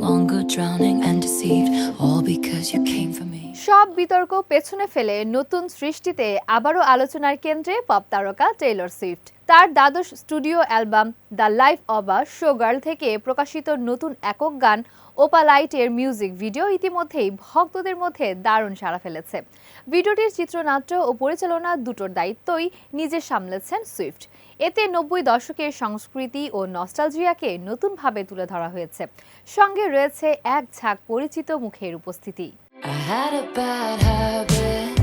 longer drowning and deceived, all because you came for me. সব বিতর্ক পেছনে ফেলে নতুন সৃষ্টিতে আবারও আলোচনার কেন্দ্রে পপ তারকা টেইলর সুইফট। তার দ্বাদশ studio album the life of a showgirl থেকে প্রকাশিত নতুন একক গান ওপালাইটের মিউজিক ভিডিও ইতিমধ্যেই ভক্তদের মধ্যে দারুণ সাড়া ফেলেছে। ভিডিওটির চিত্রনাট্য ও পরিচালনা দুটোর দায়িত্বই নিজে সামলেছেন সুইফট। এতে ৯০ দশকের সংস্কৃতি ও নস্টালজিয়াকে নতুনভাবে তুলে ধরা হয়েছে। সঙ্গে রয়েছে এক ঝাঁক পরিচিত মুখের উপস্থিতি। I had a bad habit.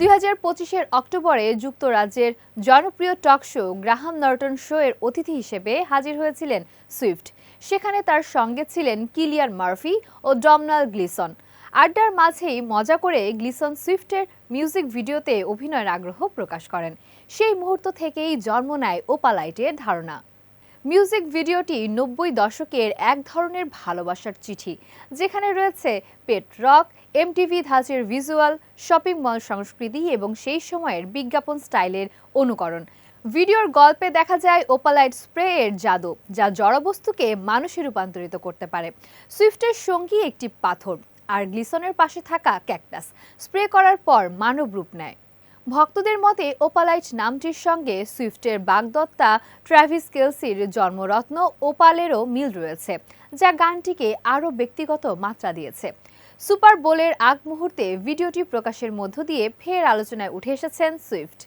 ২০২৫-এর অক্টোবরে যুক্তরাজ্যের জনপ্রিয় talk show Graham Norton show এর অতিথি হিসেবে হাজির হয়েছিলেন সুইফট। সেখানে তার সঙ্গে ছিলেন কিলিয়ান মার্ফি ও ডমনাল্ড গ্লিসন। আড্ডার মাঝেই মজা করে গ্লিসন সুইফটের মিউজিক ভিডিওতে অভিনয়ের আগ্রহ প্রকাশ করেন। সেই মুহূর্ত থেকেই জন্ম নেয় ওপালাইটের ধারণা। মিউজিক ভিডিওটি ৯০ দশকের এক ধরনের ভালোবাসার চিঠি, যেখানে রয়েছে পেট রক, এমটিভি ধাঁচের ভিজুয়াল, শপিং মল সংস্কৃতি এবং সেই সময়ের বিজ্ঞাপন স্টাইলের অনুকরণ। ভিডিওর গল্পে দেখা যায় ওপালাইট স্প্রে এর জাদু, যা জড়বস্তুকে মানুষে রূপান্তরিত করতে পারে। সুইফটের সঙ্গী একটি পাথর, আর গ্লিসনের পাশে থাকা ক্যাকটাস স্প্রে করার পর মানব রূপ নেয়। ভক্তদের মতে ওপালাইট নামটির সঙ্গে সুইফটের বাগদত্তা ট্র্যাভিস কেলসির জন্মরত্ন ওপালেরও মিল রয়েছে, যা গানটিকে আরও ব্যক্তিগত মাত্রা দিয়েছে। সুপার বোলের আগ মুহূর্তে ভিডিওটি প্রকাশের মধ্য দিয়ে ফের আলোচনায় উঠে এসেছেন সুইফট।